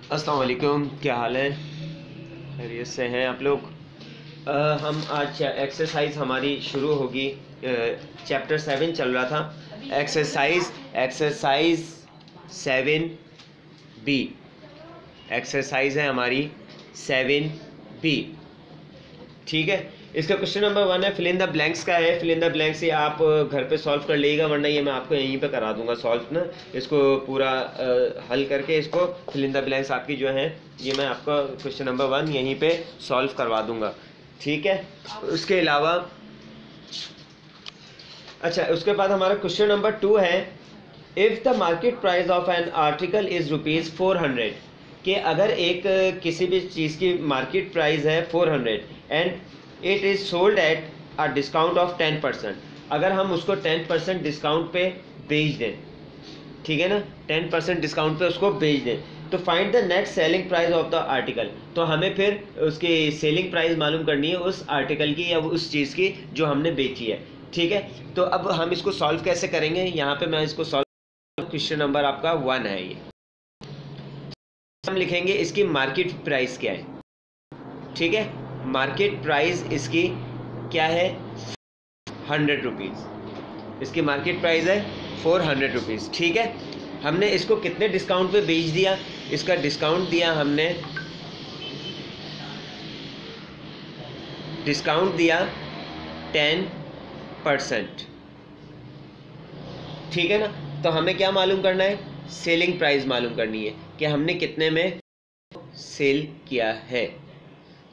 अस्सलाम वालेकुम, क्या हाल है? खैरियत से हैं आप लोग? हम आज एक्सरसाइज हमारी शुरू होगी। चैप्टर 7 चल रहा था। एक्सरसाइज 7B एक्सरसाइज है हमारी 7B। ठीक है, इसका क्वेश्चन नंबर 1 है, फिल इन द ब्लैंक्स का है। फिल इन द ब्लैंक्स ये आप घर पे सॉल्व कर लीजिएगा, वरना ये मैं आपको यहीं पे करा दूंगा सॉल्व ना। इसको पूरा हल करके इसको फिल इन द ब्लैंक्स आपकी जो है ये मैं आपका क्वेश्चन नंबर 1 यहीं पे सॉल्व करवा दूंगा। ठीक है, उसके अलावा अच्छा, उसके बाद हमारा क्वेश्चन नंबर 2 है, if the market price of an article is ₹400, कि अगर एक किसी भी चीज़ की मार्केट प्राइस है 400 and it is sold at a discount of 10%, अगर हम उसको 10% डिस्काउंट पे बेच दें, ठीक है ना, 10% डिस्काउंट पे उसको बेच दें, तो find the net selling price of the article. तो हमें फिर उसकी सेलिंग प्राइस मालूम करनी है उस आर्टिकल की या उस चीज़ की जो हमने बेची है। ठीक है, तो अब हम इसको सॉल्व कैसे करेंगे? यहाँ पे मैं इसको सॉल्व, क्वेश्चन नंबर आपका 1 है ये। हम लिखेंगे इसकी मार्केट प्राइस क्या है। ठीक है, मार्केट प्राइस इसकी क्या है? 100 रुपीज़। इसकी मार्केट प्राइस है 400 रुपीज़। ठीक है, हमने इसको कितने डिस्काउंट पे बेच दिया? इसका डिस्काउंट दिया हमने, डिस्काउंट दिया 10%। ठीक है ना, तो हमें क्या मालूम करना है? सेलिंग प्राइस मालूम करनी है कि हमने कितने में सेल किया है।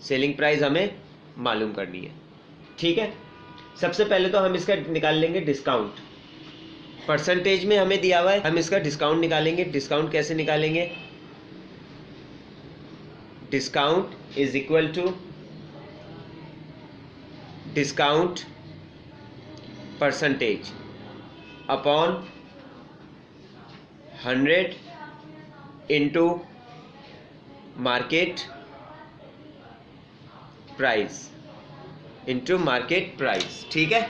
सेलिंग प्राइस हमें मालूम करनी है। ठीक है, सबसे पहले तो हम इसका निकाल लेंगे डिस्काउंट। परसेंटेज में हमें दिया हुआ है, हम इसका डिस्काउंट निकालेंगे। डिस्काउंट कैसे निकालेंगे? Discount is equal to discount percentage upon 100 into market price into market price. ठीक है,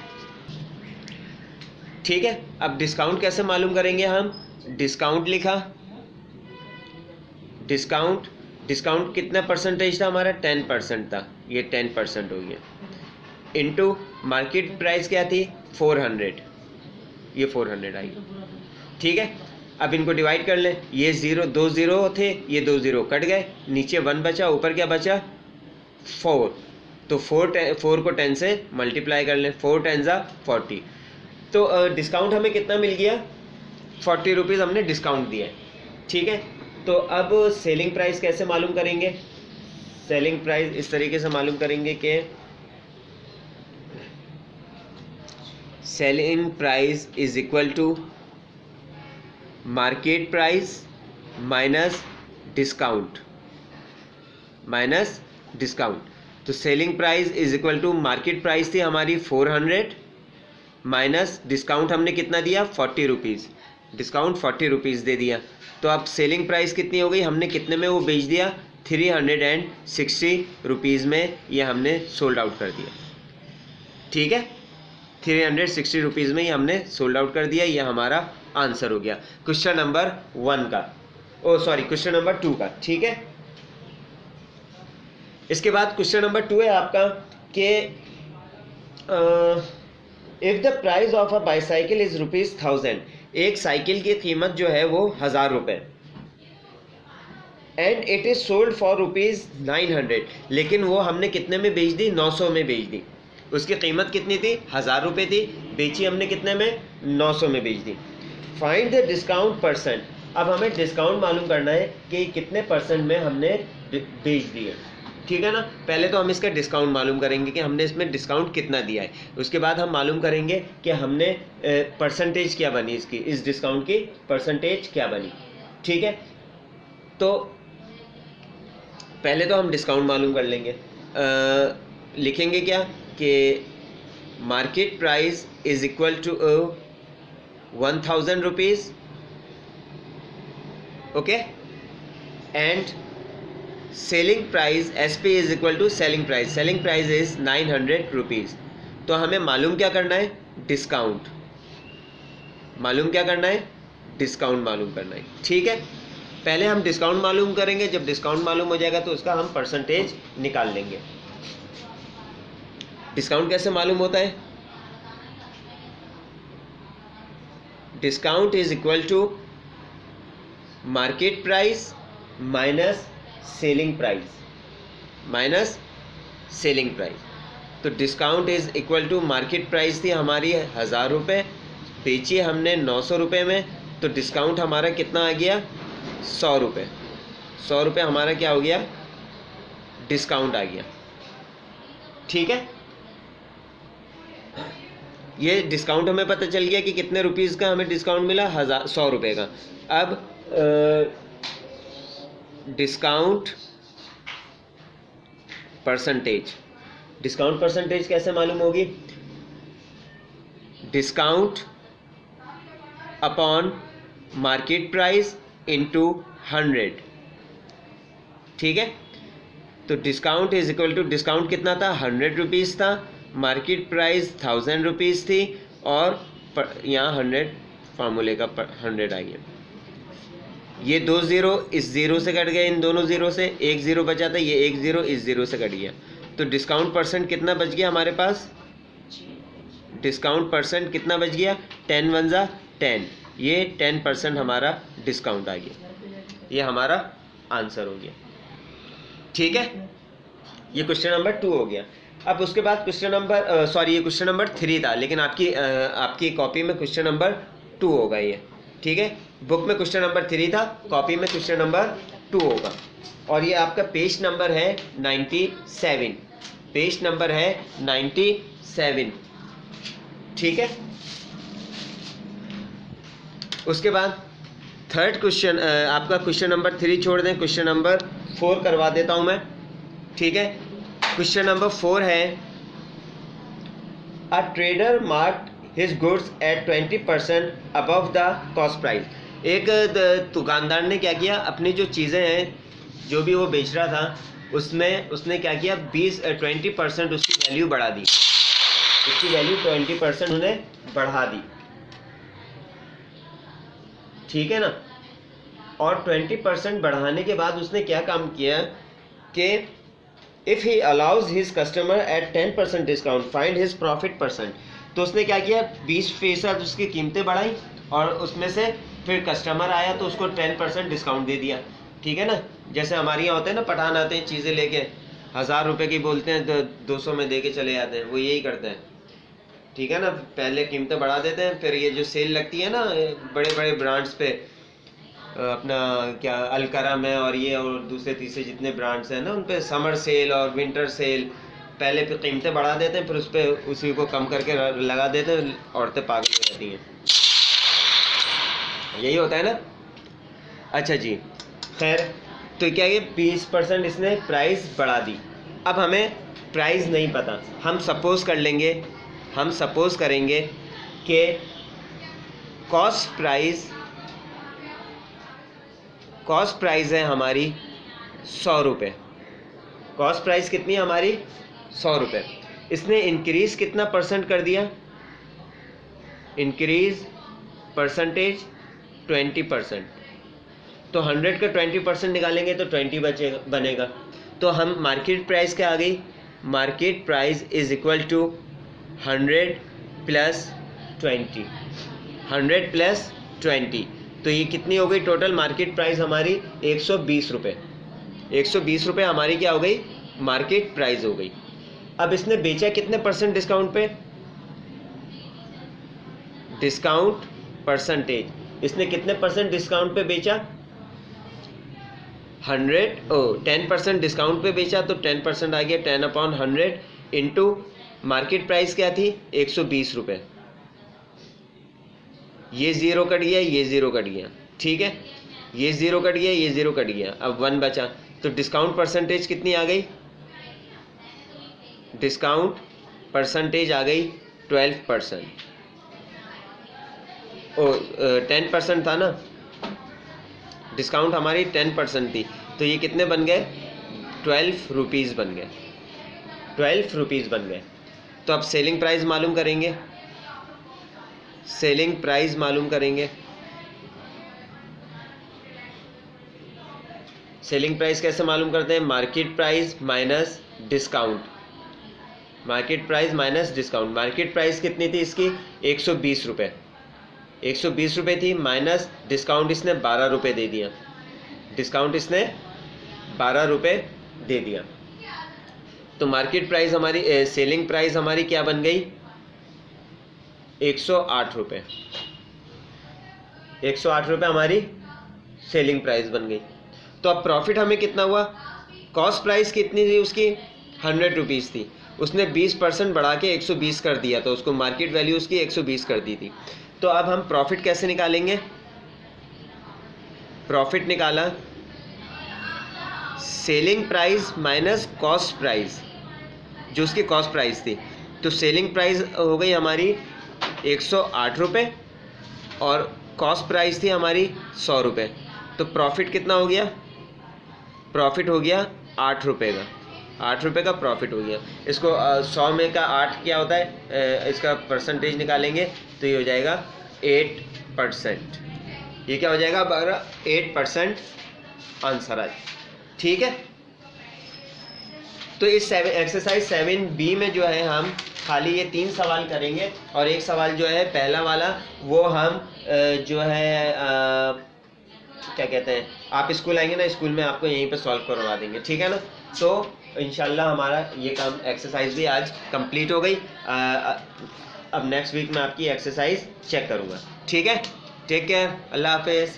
ठीक है। अब डिस्काउंट कैसे मालूम करेंगे? हम डिस्काउंट लिखा, डिस्काउंट कितना परसेंटेज था हमारा? 10% था, ये 10% हो गया, इंटू मार्केट प्राइस क्या थी? 400, ये 400 आई। ठीक है, अब इनको डिवाइड कर लें। ये 2 ज़ीरो थे, ये 2 ज़ीरो कट गए, नीचे 1 बचा, ऊपर क्या बचा? 4। तो 4 को 10 से मल्टीप्लाई कर लें, 4 10 40। तो डिस्काउंट हमें कितना मिल गया? 40 रुपीज़ हमने डिस्काउंट दिया है। ठीक है, तो अब सेलिंग प्राइस कैसे मालूम करेंगे? सेलिंग प्राइस इस तरीके से मालूम करेंगे कि selling price is equal to market price minus discount, तो selling price is equal to market price थी हमारी 400 माइनस डिस्काउंट हमने कितना दिया? 40 रुपीज़। डिस्काउंट 40 रुपीज़ दे दिया, तो अब सेलिंग प्राइस कितनी हो गई? हमने कितने में वो बेच दिया? 360 रुपीज़ में ये हमने सोल्ड आउट कर दिया। ठीक है, 360 रुपीज़ में ही हमने सोल्ड आउट कर दिया। ये हमारा आंसर हो गया क्वेश्चन नंबर 1 का, क्वेश्चन नंबर 2 का। ठीक है, इसके बाद क्वेश्चन नंबर 2 है आपका कि if the price of a bicycle is ₹1000, एक साइकिल की कीमत जो है वो 1000 रुपये, and it is sold for ₹900, लेकिन वो हमने कितने में बेच दी? 900 में बेच दी। उसकी कीमत कितनी थी? 1000 रुपये थी, बेची हमने कितने में? 900 में बेच दी। Find the discount percent. अब हमें डिस्काउंट मालूम करना है कि कितने परसेंट में हमने बेच दी है। ठीक है ना, पहले तो हम इसका डिस्काउंट मालूम करेंगे कि हमने इसमें डिस्काउंट कितना दिया है। उसके बाद हम मालूम करेंगे कि हमने परसेंटेज क्या बनी इसकी, इस डिस्काउंट की परसेंटेज क्या बनी। ठीक है, तो पहले तो हम डिस्काउंट मालूम कर लेंगे। लिखेंगे क्या कि market price is equal to 1000 rupees, okay, and selling price SP is equal to selling price is 900 rupees. तो हमें मालूम क्या करना है? डिस्काउंट मालूम करना है। ठीक है, पहले हम डिस्काउंट मालूम करेंगे, जब डिस्काउंट मालूम हो जाएगा तो उसका हम परसेंटेज निकाल लेंगे। डिस्काउंट कैसे मालूम होता है? Discount is equal to market price minus selling price, minus selling price. तो discount is equal to market price थी हमारी 1000 रुपये, बेची हमने 900 रुपये में, तो डिस्काउंट हमारा कितना आ गया? 100 रुपये। 100 रुपये हमारा क्या हो गया? डिस्काउंट आ गया। ठीक है, ये डिस्काउंट हमें पता चल गया कि कितने रुपीज़ का हमें डिस्काउंट मिला, 100 रुपये का। अब डिस्काउंट परसेंटेज, डिस्काउंट परसेंटेज कैसे मालूम होगी? Discount upon market price into 100। ठीक है, तो discount is equal to, discount कितना था? 100 रुपीज़ था, मार्केट प्राइस 1000 रुपीज़ थी, और यहाँ 100 फार्मूले का 100 आ गया। ये 2 ज़ीरो इस ज़ीरो से कट गए, इन दोनों ज़ीरो से 1 ज़ीरो बचा था, ये 1 ज़ीरो इस ज़ीरो से कट गया। तो डिस्काउंट परसेंट कितना बच गया हमारे पास? डिस्काउंट परसेंट कितना बच गया? 10 वन ज़ा 10, ये 10% हमारा डिस्काउंट आ गया। ये हमारा आंसर हो गया। ठीक है, ये क्वेश्चन नंबर 2 हो गया। अब उसके बाद क्वेश्चन नंबर ये क्वेश्चन नंबर 3 था, लेकिन आपकी कॉपी में क्वेश्चन नंबर 2 होगा ये। ठीक है, बुक में क्वेश्चन नंबर 3 था, कॉपी में क्वेश्चन नंबर 2 होगा। और ये आपका पेज नंबर है 97, पेज नंबर है 97। ठीक है, उसके बाद थर्ड क्वेश्चन, आपका क्वेश्चन नंबर 3 छोड़ दें, क्वेश्चन नंबर 4 करवा देता हूं मैं। ठीक है, क्वेश्चन नंबर 4 है, a trader mark his goods at 20% above the cost price. एक दुकानदार ने क्या किया, अपनी जो चीज़ें हैं, जो भी वो बेच रहा था, उसमें उसने क्या किया, 20% उसकी वैल्यू बढ़ा दी, उसकी वैल्यू 20% उन्हें बढ़ा दी। ठीक है ना, और 20% बढ़ाने के बाद उसने क्या काम किया कि if he allows his customer at 10% discount find his profit percent. तो उसने क्या किया, 20% उसकी कीमतें बढ़ाई, और उसमें से फिर कस्टमर आया तो उसको 10% डिस्काउंट दे दिया। ठीक है ना, जैसे हमारे यहाँ होते हैं ना, पठान आते हैं चीज़ें लेके, 1000 रुपये की बोलते हैं तो 200 में दे के चले जाते हैं, वो यही करते हैं। ठीक है ना, पहले कीमतें बढ़ा देते हैं, फिर ये जो सेल लगती है ना बड़े बड़े ब्रांड्स पे, अपना क्या अलकरम है और ये और दूसरे तीसरे जितने ब्रांड्स हैं ना, उन पे समर सेल और विंटर सेल, पहले पे कीमतें बढ़ा देते हैं, फिर उस पर उसी को कम करके लगा देते हैं, औरतें पागल हो जाती हैं। यही होता है ना। अच्छा जी, खैर, तो क्या ये 20% इसने प्राइस बढ़ा दी। अब हमें प्राइस नहीं पता, हम सपोज़ करेंगे कि कॉस्ट प्राइस है हमारी 100 रुपये। कॉस्ट प्राइस कितनी है हमारी? 100 रुपये। इसने इंक्रीज़ कितना परसेंट कर दिया? Increase percentage 20%। तो 100 का 20% निकालेंगे तो 20 बनेगा। तो हम मार्केट प्राइस क्या आ गई? Market price is equal to 100 plus 20, 100 plus 20। तो ये कितनी हो गई टोटल मार्केट प्राइस हमारी? 120 रुपये। 120 रुपये हमारी क्या हो गई? मार्केट प्राइस हो गई। अब इसने बेचा कितने परसेंट डिस्काउंट पे? डिस्काउंट परसेंटेज, इसने कितने परसेंट डिस्काउंट पे बेचा? 10% डिस्काउंट पे बेचा, तो 10% आ गया 10/100 इंटू मार्केट प्राइस क्या थी? 120 रुपये। ये ज़ीरो कट गया, ये ज़ीरो कट गया। ठीक है, ये ज़ीरो कट गया, ये ज़ीरो कट गया, अब 1 बचा। तो डिस्काउंट परसेंटेज कितनी आ गई? डिस्काउंट परसेंटेज आ गई 12%। 10% था ना, डिस्काउंट हमारी 10% थी, तो ये कितने बन गए? 12 रुपीज़ बन गए। 12 रुपीज़ बन गए। तो अब सेलिंग प्राइस मालूम करेंगे। सेलिंग प्राइस मालूम करेंगे। सेलिंग प्राइस कैसे मालूम करते हैं? Market price minus discount, market price minus discount. Market price कितनी थी इसकी? 120 रुपये, 120 रुपये थी, माइनस डिस्काउंट इसने 12 रुपये दे दिया, डिस्काउंट इसने 12 रुपये दे दिया। तो मार्केट प्राइस हमारी, सेलिंग प्राइस हमारी क्या बन गई? 108 रुपये, 108 रुपये हमारी सेलिंग प्राइस बन गई। तो अब प्रॉफिट हमें कितना हुआ? कॉस्ट प्राइस कितनी थी उसकी? 100 रुपीज़ थी, उसने 20% बढ़ा के 120 कर दिया, तो उसको मार्केट वैल्यू उसकी 120 कर दी थी। तो अब हम प्रॉफिट कैसे निकालेंगे? प्रॉफिट निकाला selling price minus cost price, जो उसकी कॉस्ट प्राइस थी। तो सेलिंग प्राइस हो गई हमारी 108 रुपये और कॉस्ट प्राइस थी हमारी 100 रुपये। तो प्रॉफिट कितना हो गया? प्रॉफिट हो गया 8 रुपये का, 8 रुपये का प्रॉफिट हो गया। इसको 100 में का 8 क्या होता है, इसका परसेंटेज निकालेंगे तो ये हो जाएगा 8%। ये क्या हो जाएगा? 8% आंसर आज। ठीक है, तो इस एक्सरसाइज 7B में जो है हम खाली ये 3 सवाल करेंगे और एक सवाल जो है पहला वाला वो हम जो है क्या कहते हैं, आप स्कूल आएंगे ना, स्कूल में आपको यहीं पे सॉल्व करवा देंगे। ठीक है ना? तो इंशाल्लाह हमारा ये काम एक्सरसाइज भी आज कंप्लीट हो गई। अब नेक्स्ट वीक में आपकी एक्सरसाइज चेक करूँगा। ठीक है, टेक केयर, अल्लाह हाफिज़।